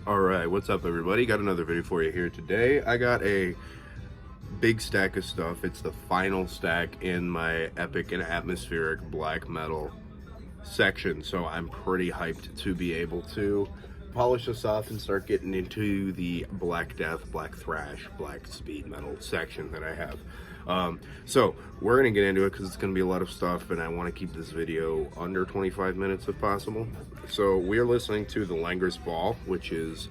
Alright, what's up everybody? Got another video for you here today. I got a big stack of stuff. It's the final stack in my epic and atmospheric black metal section, so I'm pretty hyped to be able to polish this off and start getting into the black death, black thrash, black speed metal section that I have. So we're gonna get into it because it's gonna be a lot of stuff and I want to keep this video under 25 minutes if possible. So we're listening to the Langer's Ball, which is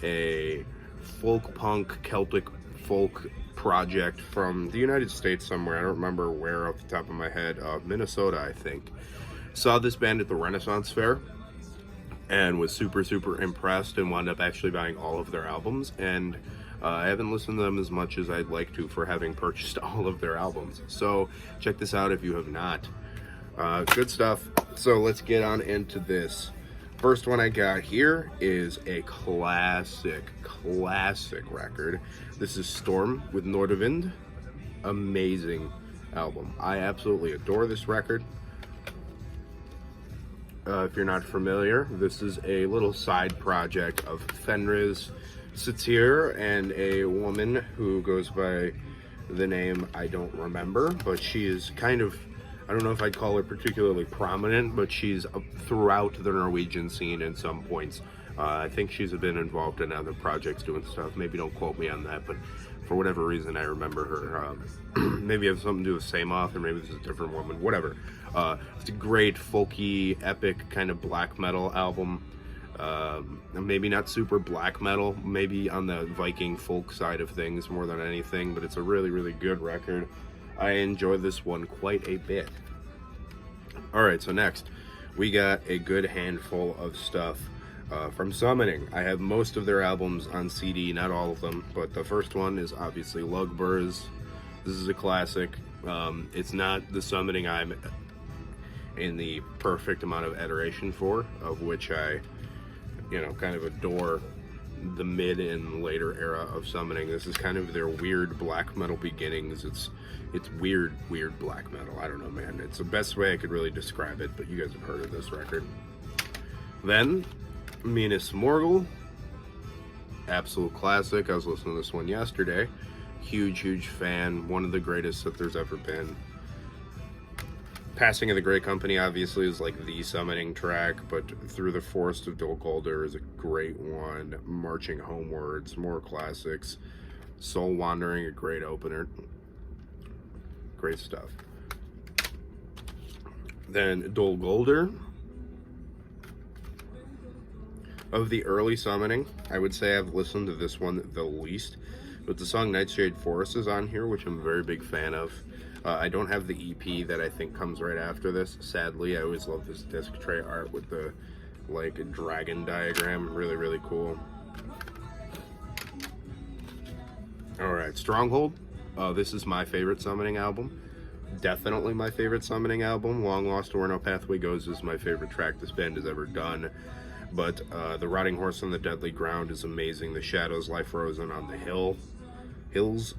a folk punk Celtic folk project from the United States somewhere. I don't remember where off the top of my head. Minnesota, I think. Saw this band at the Renaissance Fair and was super impressed and wound up actually buying all of their albums, and I haven't listened to them as much as I'd like to for having purchased all of their albums. So check this out if you have not. Good stuff. So let's get on into this. First one I got here is a classic record. This is Storm with Nordavind. Amazing album. I absolutely adore this record. If you're not familiar, this is a little side project of Fenris Vietir and a woman who goes by the name I don't remember, but she is kind of, I don't know if I'd call her particularly prominent, but she's throughout the Norwegian scene in some points. I think she's been involved in other projects doing stuff. Maybe don't quote me on that, but for whatever reason I remember her. Maybe it has something to do with same author, maybe this is a different woman, whatever. It's a great folky, epic kind of black metal album. Maybe not super black metal, maybe on the Viking folk side of things more than anything, but it's a really good record. I enjoy this one quite a bit. Alright, so next we got a good handful of stuff from Summoning. I have most of their albums on CD, not all of them, but the first one is obviously Lugburs. This is a classic. It's not the Summoning I'm in the perfect amount of adoration for, of which I, kind of adore the mid and later era of Summoning. This is kind of their weird black metal beginnings. It's weird black metal. I don't know, man. It's the best way I could really describe it, but you guys have heard of this record. Then Minas Morgul, absolute classic. I was listening to this one yesterday. Huge fan. One of the greatest that there's ever been. Passing of the Great Company obviously is like the Summoning track, but Through the Forest of Dolgolder is a great one. Marching Homewards, more classics. Soul Wandering, a great opener. Great stuff. Then Dolgolder. Of the early Summoning, I would say I've listened to this one the least, but the song Nightshade Forest is on here, which I'm a very big fan of. I don't have the EP that I think comes right after this, sadly. I always love this disc tray art with the like a dragon diagram, really cool. Alright, Stronghold. This is my favorite Summoning album. Definitely my favorite Summoning album. Long Lost to Where No Pathway Goes is my favorite track this band has ever done. But The Rotting Horse on the Deadly Ground is amazing. The Shadows Lie Frozen on the Hills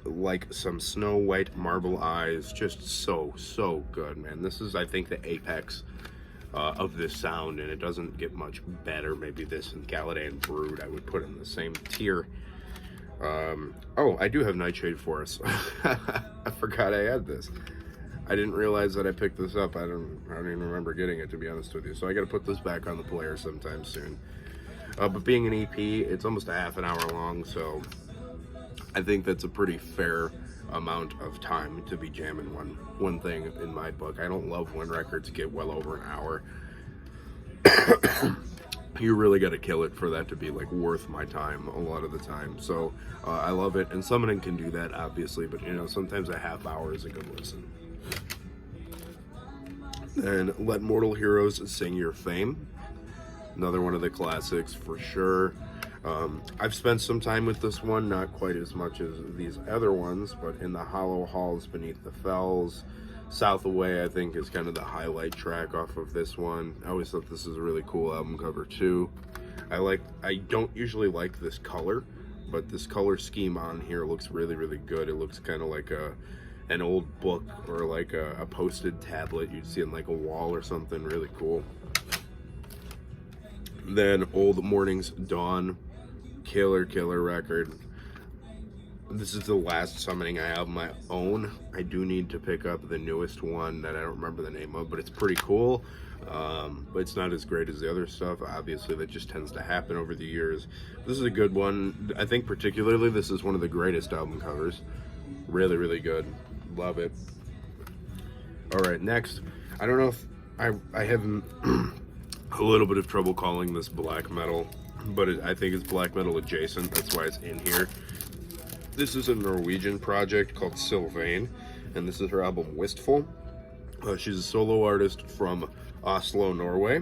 like some snow white marble eyes. Just so good, man. This is, I think, the apex of this sound, and it doesn't get much better. Maybe this and Galadan Brood I would put in the same tier. Oh, I do have Nightshade Forest. I forgot I had this. I didn't realize that I picked this up. I don't even remember getting it, to be honest with you. So I got to put this back on the player sometime soon. But being an EP, it's almost a half an hour long, so I think that's a pretty fair amount of time to be jamming one thing in my book. I don't love when records get well over an hour. You really got to kill it for that to be like worth my time a lot of the time. So I love it, and Summoning can do that obviously, but sometimes a half hour is a good listen. Then Let Mortal Heroes Sing Your Fame. Another one of the classics for sure. I've spent some time with this one, not quite as much as these other ones, but In the Hollow Halls Beneath the Fells. South Away, I think, is kind of the highlight track off of this one. I always thought this is a really cool album cover too. I don't usually like this color, but this color scheme on here looks really good. It looks kind of like an old book or like a posted tablet you'd see on like a wall or something. Really cool. Then Old Morning's Dawn. Killer record. This is the last summoning I have my own. I do need to pick up the newest one that I don't remember the name of, but it's pretty cool. But it's not as great as the other stuff. Obviously, that just tends to happen over the years. This is a good one. I think particularly this is one of the greatest album covers. Really good. Love it. All right, next. I don't know if I have a little bit of trouble calling this black metal, but I think it's black metal adjacent. That's why it's in here. This is a Norwegian project called Sylvain, and this is her album Wistful. She's a solo artist from Oslo, Norway.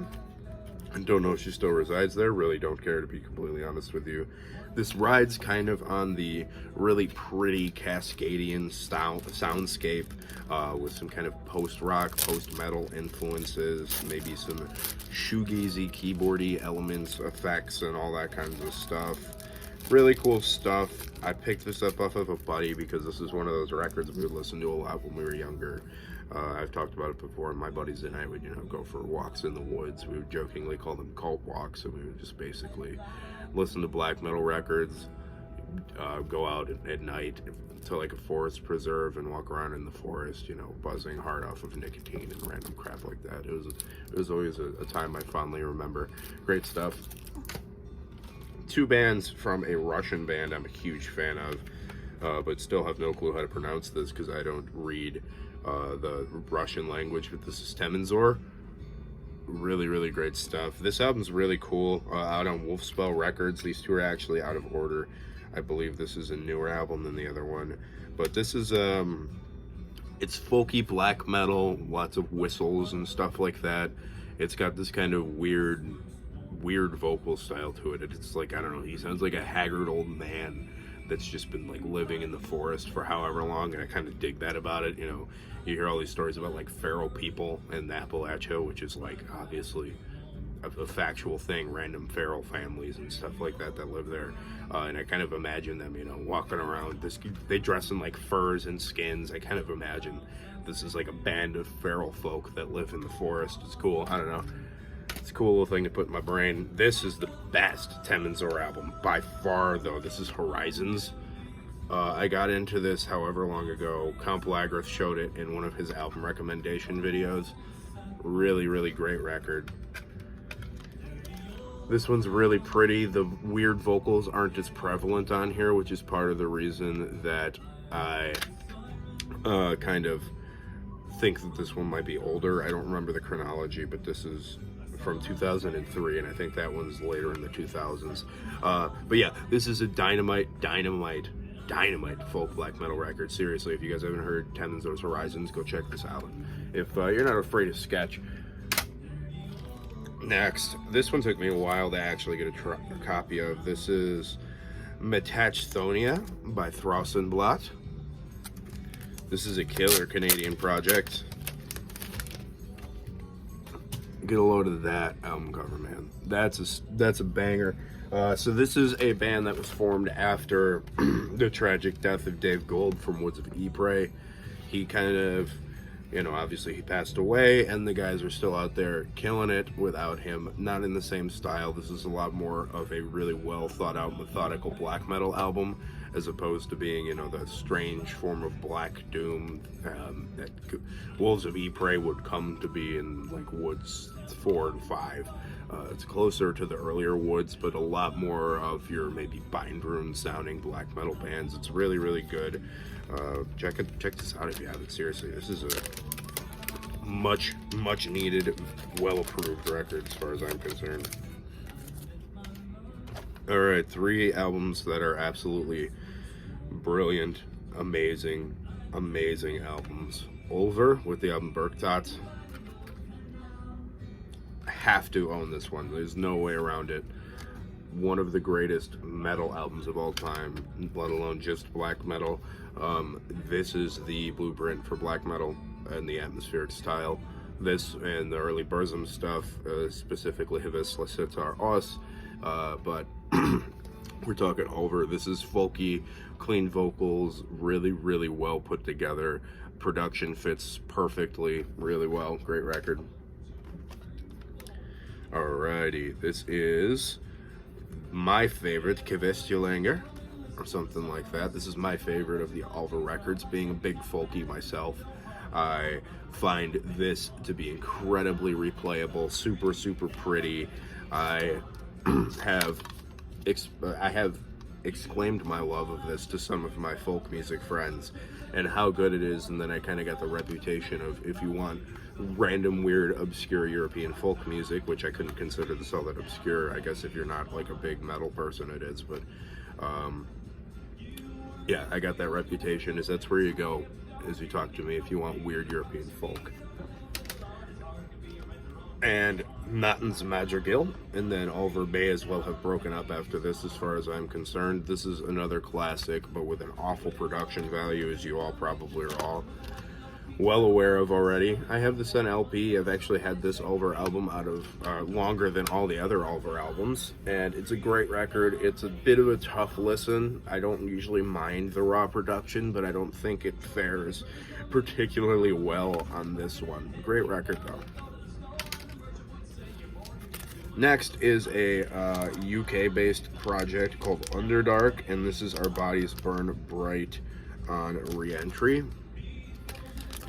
I don't know if she still resides there. Really don't care, to be completely honest with you. This rides kind of on the really pretty Cascadian soundscape with some kind of post-rock, post-metal influences, maybe some shoegazy, keyboardy elements, effects, and all that kinds of stuff. Really cool stuff. I picked this up off of a buddy because this is one of those records we would listen to a lot when we were younger. I've talked about it before. My buddies and I would, go for walks in the woods. We would jokingly call them cult walks, and we would just basically listen to black metal records, go out at night to like a forest preserve and walk around in the forest, buzzing hard off of nicotine and random crap like that. It was always a time I fondly remember. Great stuff. Two bands from a Russian band I'm a huge fan of, but still have no clue how to pronounce this because I don't read the Russian language, but this is Temenzor. Really great stuff. This album's really cool, out on Wolfspell Records. These two are actually out of order. I believe this is a newer album than the other one, but this is it's folky black metal, lots of whistles and stuff like that. It's got this kind of weird vocal style to it. It's like, I don't know, he sounds like a haggard old man that's just been like living in the forest for however long, and I kind of dig that about it. You hear all these stories about like feral people in Appalachia, which is like obviously a factual thing, random feral families and stuff like that live there, and I kind of imagine them walking around. They dress in like furs and skins. I kind of imagine this is like a band of feral folk that live in the forest. It's cool. I don't know, it's a cool little thing to put in my brain. This is the best Temenzor album by far, though. This is Horizons. I got into this however long ago. Count Blagrith showed it in one of his album recommendation videos. Really great record. This one's really pretty. The weird vocals aren't as prevalent on here, which is part of the reason that I kind of think that this one might be older. I don't remember the chronology, but this is from 2003, and I think that one's later in the 2000s. But yeah, this is a dynamite folk black metal record. Seriously, if you guys haven't heard Temenzor's Horizons, go check this out. If you're not afraid of sketch. Next, this one took me a while to actually get a copy of. This is Metachthoniya by Throssenblatt. This is a killer Canadian project. Get a load of that album cover, man. That's a banger. So this is a band that was formed after the tragic death of Dave Gold from Woods of Ypres. He kind of, obviously he passed away, and the guys are still out there killing it without him. Not in the same style. This is a lot more of a really well thought out, methodical black metal album, as opposed to being, the strange form of black doom that Wolves of Ypres would come to be in like Woods 4 and 5. It's closer to the earlier Woods, but a lot more of your maybe Bindrune sounding black metal bands. It's really good. Check this out if you haven't. Seriously, this is a much needed, well approved record as far as I'm concerned. All right, 3 albums that are absolutely brilliant, amazing albums. Ulver with the album Bergtat. Have to own this one. There's no way around it. One of the greatest metal albums of all time, let alone just black metal. This is the blueprint for black metal and the atmospheric style. This and the early Burzum stuff, specifically Hivis Lasitar Os, but we're talking Ulver. This is folky, clean vocals, really well put together. Production fits perfectly, really well. Great record. Alrighty, this is my favorite, Kvestjulanger, or something like that. This is my favorite of the Alva records, being a big folky myself. I find this to be incredibly replayable, super, super pretty. I have exclaimed my love of this to some of my folk music friends and how good it is, and then I kind of got the reputation of, if you want random, weird, obscure European folk music, which I couldn't consider this all that obscure. I guess if you're not like a big metal person it is, but yeah, I got that reputation, is that's where you go as you talk to me if you want weird European folk. And Matten's Madrigal, and then Alva may as well have broken up after this as far as I'm concerned. This is another classic, but with an awful production value, as you all probably are all well aware of already. I have this on LP. I've actually had this Alva album out of longer than all the other Alva albums, and it's a great record. It's a bit of a tough listen. I don't usually mind the raw production, but I don't think it fares particularly well on this one. Great record though. Next is a UK-based project called Underdark, and this is Our Bodies Burn Bright on Reentry.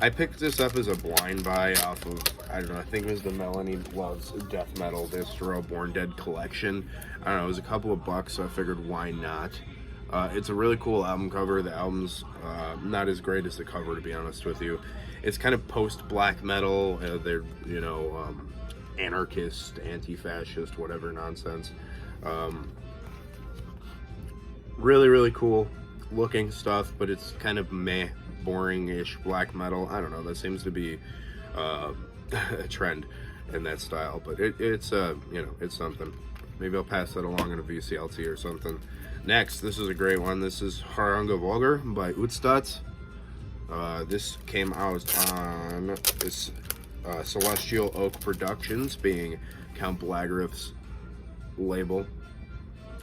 I picked this up as a blind buy off of, I don't know, I think it was the Melanie Loves Death Metal Distro Born Dead collection. I don't know, it was a couple of bucks, so I figured why not. It's a really cool album cover. The album's not as great as the cover, to be honest with you. It's kind of post-black metal. They're, you know, anarchist, anti-fascist, whatever nonsense. Really, really cool looking stuff, but it's kind of meh, boring-ish black metal. I don't know, that seems to be a trend in that style, but it's you know, it's something. Maybe I'll pass that along in a VCLT or something. Next, this is a great one. This is Haranga Volgar by Utstadt. This came out on this Celestial Oak Productions, being Count Blagareth's label.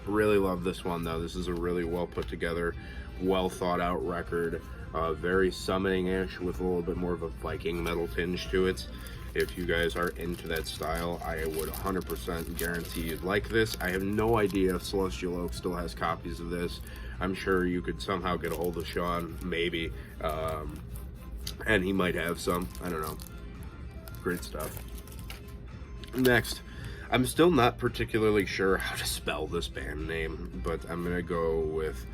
Really love this one though. This is a really well put together, well thought out record. Very summoning-ish with a little bit more of a Viking metal tinge to it. If you guys are into that style, I would 100% guarantee you'd like this. I have no idea if Celestial Oak still has copies of this. I'm sure you could somehow get a hold of Sean, maybe, and he might have some. I don't know. Great stuff. Next, I'm still not particularly sure how to spell this band name, but I'm gonna go with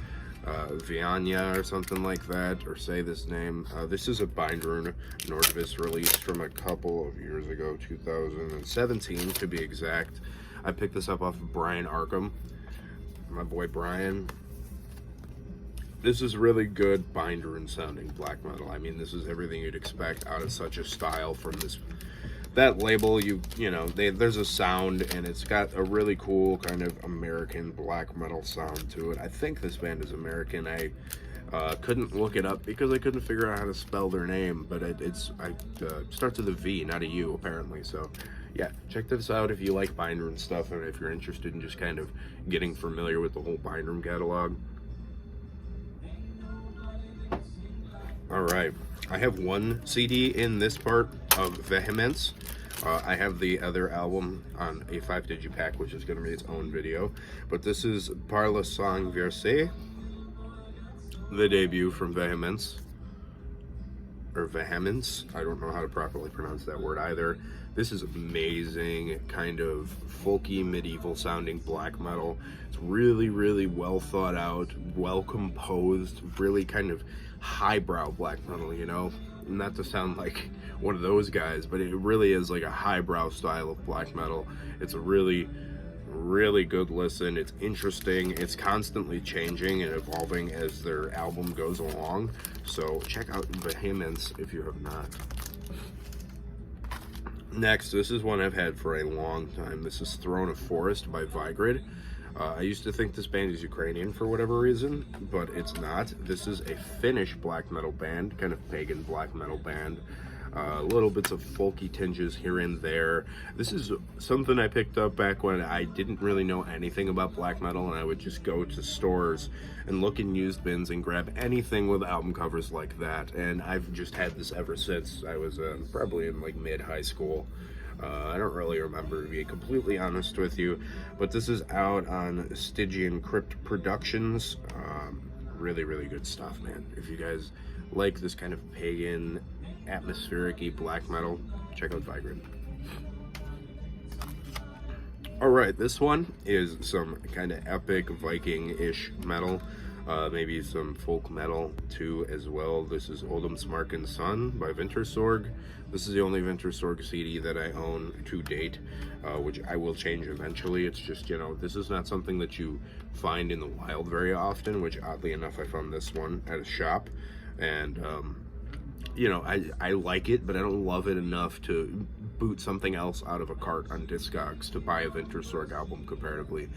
Vianya or something like that, or say this name. This is a Bindrune Nordvis release from a couple of years ago, 2017 to be exact. I picked this up off of Brian Arkham, my boy Brian. This is really good Bindrune sounding black metal. I mean, this is everything you'd expect out of such a style from that label. You know, there's a sound, and it's got a really cool kind of American black metal sound to it. I think this band is American. I couldn't look it up because I couldn't figure out how to spell their name, but it starts with a V, not a U, apparently. So yeah, check this out if you like Bindrune stuff, and if you're interested in just kind of getting familiar with the whole Bindrune catalog. All right, I have one CD in this part of Vehemence. I have the other album on a 5-digipack, which is going to be its own video. But this is Par le sang versé, the debut from Vehemence. Or Vehemence. I don't know how to properly pronounce that word either. This is amazing, kind of folky, medieval sounding black metal. It's really, really well thought out, well composed, really kind of highbrow black metal, you know? Not to sound like one of those guys, but it really is like a highbrow style of black metal. It's a really, really good listen. It's interesting. It's constantly changing and evolving as their album goes along. So check out Vehemence if you have not. Next, this is one I've had for a long time. This is Throne of Forest by Vigrid. I used to think this band is Ukrainian for whatever reason, but it's not. This is a Finnish black metal band, kind of pagan black metal band. Little bits of folky tinges here and there. This is something I picked up back when I didn't really know anything about black metal, and I would just go to stores and look in used bins and grab anything with album covers like that. And I've just had this ever since I was probably in like mid-high school. I don't really remember, to be completely honest with you, but this is out on Stygian Crypt Productions. Really, really good stuff, man. If you guys like this kind of pagan, atmospheric-y black metal, check out Vigrid. Alright, this one is some kind of epic Viking-ish metal. Maybe some folk metal too as well. This is Oldumsmark Sun by venturesorg. This is the only venturesorg CD that I own to date, which I will change eventually. It's just, you know, this is not something that you find in the wild very often, which oddly enough I found this one at a shop. And you know, I like it, but I don't love it enough to boot something else out of a cart on Discogs to buy a venturesorg album comparatively,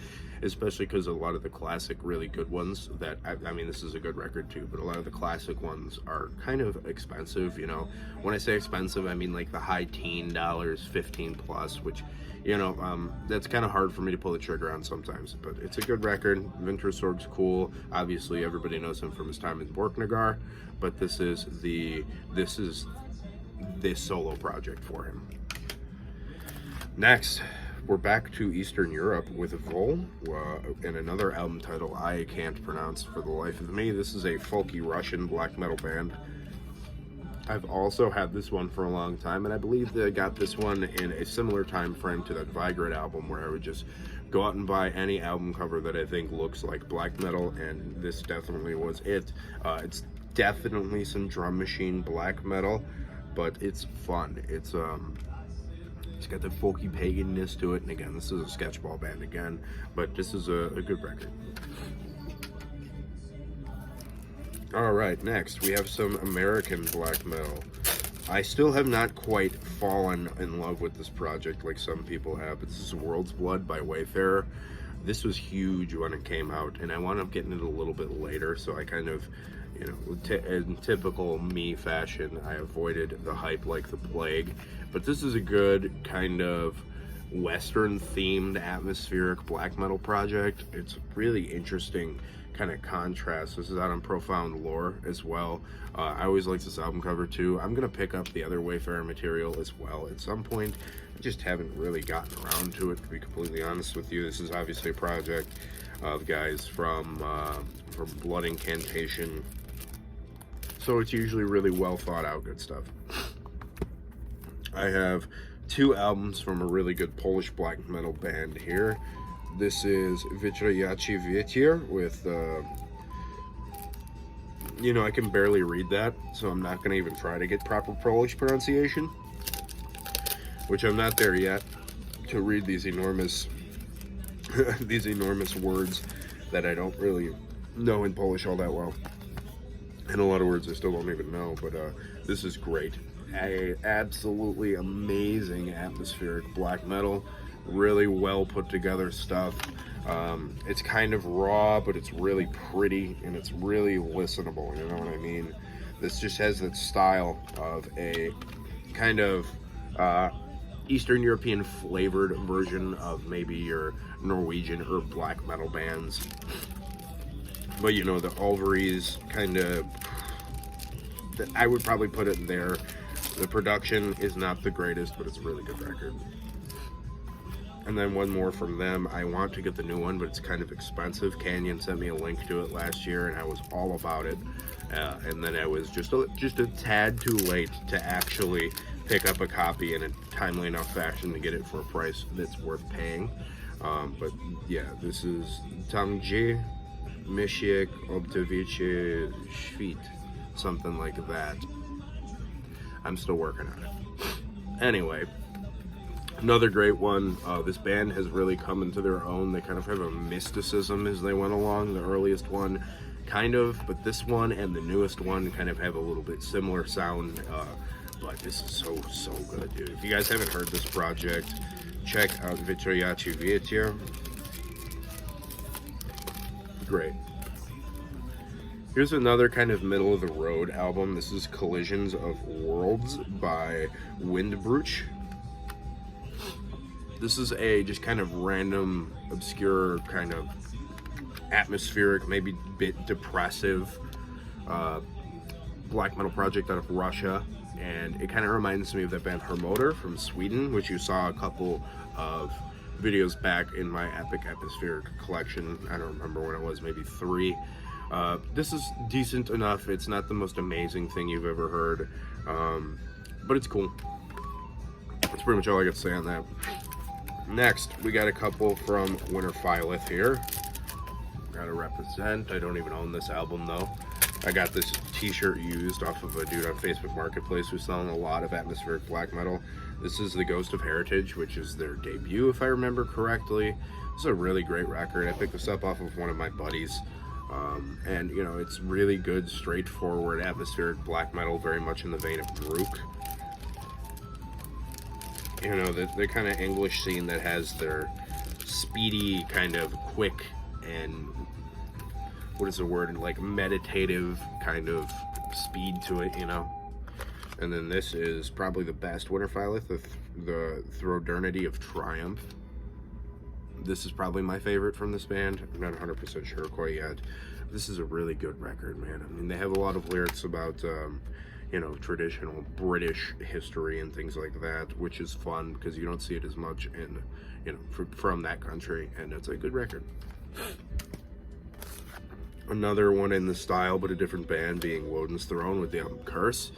especially because a lot of the classic really good ones that I mean, this is a good record too, but a lot of the classic ones are kind of expensive. You know, when I say expensive, I mean like the high teen dollars, 15 plus, which, you know, that's kind of hard for me to pull the trigger on sometimes. But it's a good record. venturesorg's cool. Obviously everybody knows him from his time in Borknagar, but this is this solo project for him. Next, we're back to Eastern Europe with Vol, and another album title I can't pronounce for the life of me. This is a folky Russian black metal band. I've also had this one for a long time, and I believe that I got this one in a similar time frame to that Vigrid album, where I would just go out and buy any album cover that I think looks like black metal, and this definitely was it. It's definitely some drum machine black metal, but it's fun. It's got the folky paganness to it, and again, this is a sketchball band again, but this is a good record. All right, next we have some American black metal. I still have not quite fallen in love with this project like some people have, but this is World's Blood by Wayfarer. This was huge when it came out, and I wound up getting it a little bit later, so I kind of, you know, in typical me fashion, I avoided the hype like the plague. But this is a good kind of Western themed atmospheric black metal project. It's really interesting kind of contrast. This is out on Profound Lore as well. I always liked this album cover too. I'm gonna pick up the other Wayfarer material as well at some point. I just haven't really gotten around to it, to be completely honest with you. This is obviously a project of guys from Blood Incantation, so it's usually really well thought out good stuff. I have two albums from a really good Polish black metal band here. This is Vietir with, you know, I can barely read that, so I'm not going to even try to get proper Polish pronunciation, which I'm not there yet to read these enormous these enormous words that I don't really know in Polish all that well. And a lot of words I still don't even know, but this is great. Absolutely amazing atmospheric black metal, really well put together stuff. It's kind of raw, but it's really pretty, and it's really listenable, you know what I mean? This just has that style of a kind of Eastern European flavored version of maybe your Norwegian or black metal bands. But you know, the Ulveries kind of, I would probably put it there. The production is not the greatest, but it's a really good record. And then one more from them. I want to get the new one, but it's kind of expensive. Canyon sent me a link to it last year, and I was all about it. And then I was just a tad too late to actually pick up a copy in a timely enough fashion to get it for a price that's worth paying. But yeah, this is Tamji Mishiek Obtovice Świt, something like that. I'm still working on it. Anyway, another great one. This band has really come into their own. They kind of have a mysticism as they went along. The earliest one, kind of, but this one and the newest one kind of have a little bit similar sound. But this is so good, dude. If you guys haven't heard this project, check out Vietir. Great. Here's another kind of middle of the road album. This is Collisions of Worlds by Brooch. This is a just kind of random, obscure, kind of atmospheric, maybe bit depressive black metal project out of Russia. and it kind of reminds me of that band Hermoder from Sweden, which you saw a couple of videos back in my Epic Atmospheric collection. I don't remember when it was, maybe 3. This is decent enough. It's not the most amazing thing you've ever heard, but it's cool. That's pretty much all I got to say on that. Next, we got a couple from Winter Phylith here. Gotta represent. I don't even own this album though. I got this t-shirt used off of a dude on Facebook Marketplace who's selling a lot of atmospheric black metal. This is The Ghost of Heritage, which is their debut, if I remember correctly. This is a really great record. I picked this up off of one of my buddies. And, you know, it's really good, straightforward, atmospheric black metal, very much in the vein of Brooch. You know, the kind of English scene that has their speedy, kind of quick, and what is the word, like meditative kind of speed to it, you know. And then this is probably the best Winter Phylith, the Throdernity of Triumph. This is probably my favorite from this band. I'm not 100% sure quite yet. This is a really good record, man. I mean, they have a lot of lyrics about, you know, traditional British history and things like that, which is fun because you don't see it as much in, you know, from that country, and it's a good record. Another one in the style, but a different band, being Woden's Throne with the album Curse.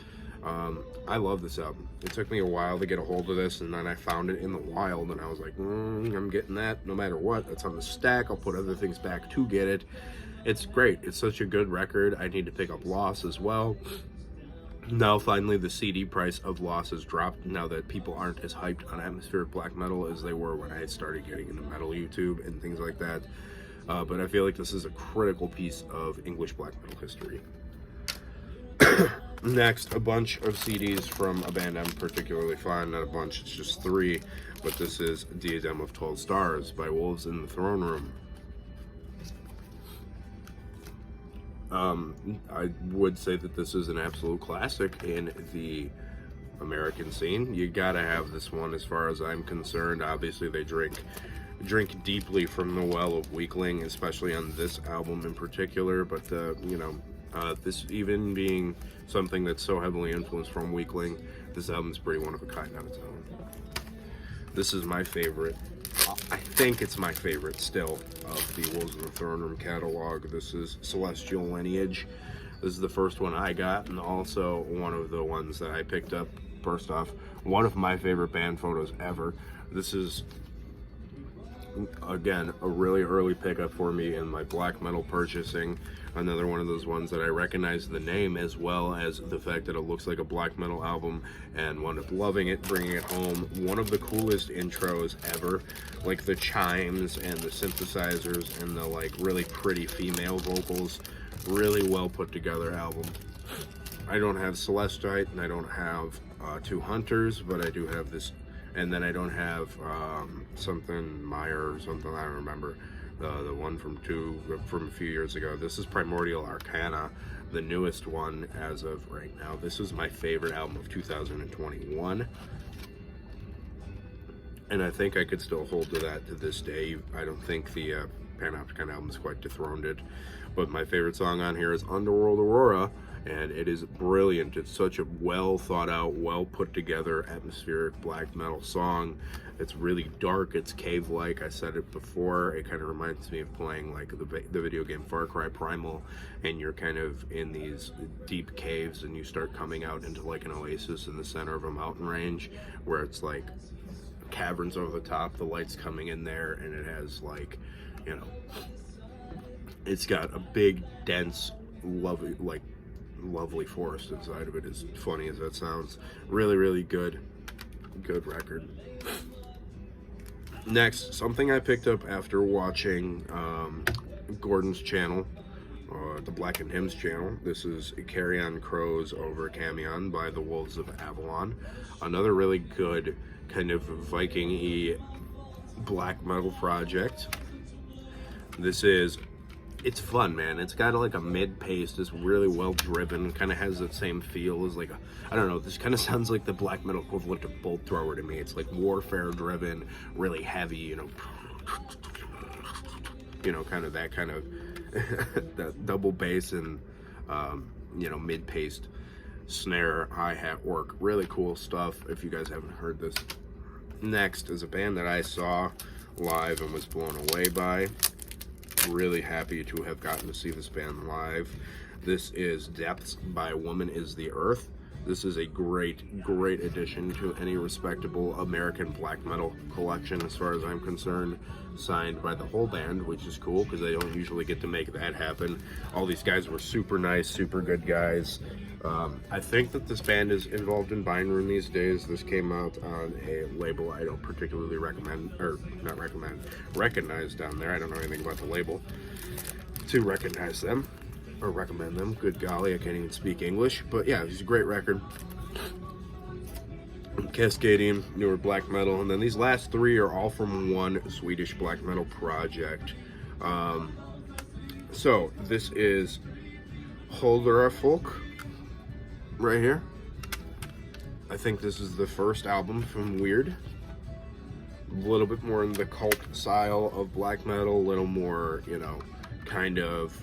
I love this album. It took me a while to get a hold of this, and then I found it in the wild, and I was like, I'm getting that no matter what. That's on the stack. I'll put other things back to get it. It's great. It's such a good record. I need to pick up Loss as well. Now, finally, the CD price of Loss has dropped now that people aren't as hyped on atmospheric black metal as they were when I started getting into metal YouTube and things like that. But I feel like this is a critical piece of English black metal history. Next, a bunch of CDs from a band I'm particularly fond. Not a bunch, it's just 3. But this is Diadem of 12 Stars by Wolves in the Throne Room. I would say that this is an absolute classic in the American scene. You gotta have this one as far as I'm concerned. Obviously, they drink deeply from the well of Weakling, especially on this album in particular, but you know, this even being something that's so heavily influenced from Weakling, this album's pretty one of a kind on its own. This is my favorite. I think it's my favorite still of the Wolves in the Throne Room catalog. This is Celestial Lineage. This is the first one I got, and also one of the ones that I picked up. First off, one of my favorite band photos ever. This is, again, a really early pickup for me in my black metal purchasing. Another one of those ones that I recognize the name as well as the fact that it looks like a black metal album, and wound up loving it, bringing it home. One of the coolest intros ever, like the chimes and the synthesizers and the like really pretty female vocals. Really well put together album. I don't have Celestite and I don't have Two Hunters, but I do have this. And then I don't have something Meyer or something, I don't remember. The one from a few years ago. This is Primordial Arcana, the newest one as of right now. This is my favorite album of 2021. And I think I could still hold to that to this day. I don't think the Panopticon album is quite dethroned it. But my favorite song on here is Underworld Aurora, and it is brilliant. It's such a well thought out, well put together atmospheric black metal song. It's really dark, it's cave-like. I said it before, it kind of reminds me of playing like the video game Far Cry Primal, and you're kind of in these deep caves and you start coming out into like an oasis in the center of a mountain range where it's like caverns over the top, the light's coming in there, and it has like, you know, it's got a big, dense, lovely forest inside of it, as funny as that sounds. Really, really good record. Next, something I picked up after watching Gordon's channel, the Black and Hymns channel. This is Carrion Crows over Camion by the Wolves of Avalon. Another really good kind of Viking-y black metal project. It's fun, man. It's got like a mid-pace, it's really well driven, kind of has that same feel as like I don't know, this kind of sounds like the black metal equivalent of Bolt Thrower to me. It's like warfare driven, really heavy, you know, kind of that kind of that double bass and you know, mid-paced snare, hi-hat work. Really cool stuff if you guys haven't heard this. Next is a band that I saw live and was blown away by. Really happy to have gotten to see this band live. This is Depths by Woman is the Earth. This is a great addition to any respectable American black metal collection as far as I'm concerned. Signed by the whole band, which is cool because they don't usually get to make that happen. All these guys were super nice, super good guys. I think that this band is involved in Bindroom these days. This came out on a label I don't particularly recognize down there. I don't know anything about the label to recognize them or recommend them. Good golly, I can't even speak English. But yeah, it's a great record. Cascadian, newer black metal, and then these last three are all from one Swedish black metal project. So this is Holdera Folk right here. I think this is the first album from Weird. A little bit more in the cult style of black metal, a little more, you know, kind of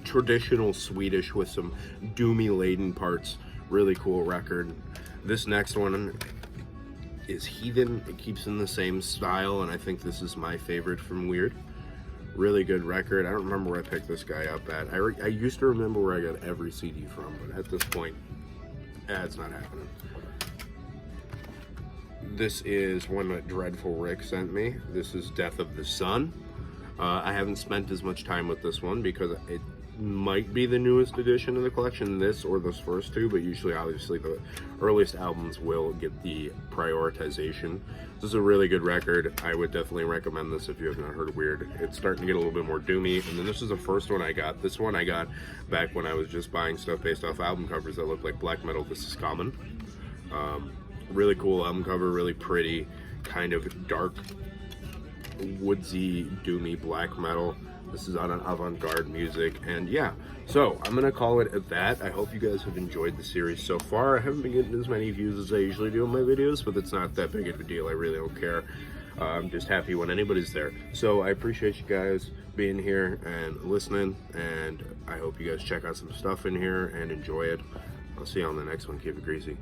traditional Swedish with some doomy laden parts. Really cool record. This next one is Heathen. It keeps in the same style, and I think this is my favorite from Weird. Really good record. I don't remember where I picked this guy up at. I used to remember where I got every CD from, but at this point, it's not happening. This is one that Dreadful Rick sent me. This is Death of the Sun. I haven't spent as much time with this one because it might be the newest edition of the collection, this or those first two, but usually obviously the earliest albums will get the prioritization. This is a really good record. I would definitely recommend this if you have not heard of Weird. It's starting to get a little bit more doomy. And then this is the first one I got. This one I got back when I was just buying stuff based off album covers that look like black metal. This is Common. Really cool album cover, really pretty, kind of dark, woodsy, doomy black metal. This is on an avant-garde music, and yeah, so I'm gonna call it at that. I hope you guys have enjoyed the series so far. I haven't been getting as many views as I usually do on my videos, but it's not that big of a deal. I really don't care. I'm just happy when anybody's there. So I appreciate you guys being here and listening, and I hope you guys check out some stuff in here and enjoy it. I'll see you on the next one. Keep it greasy.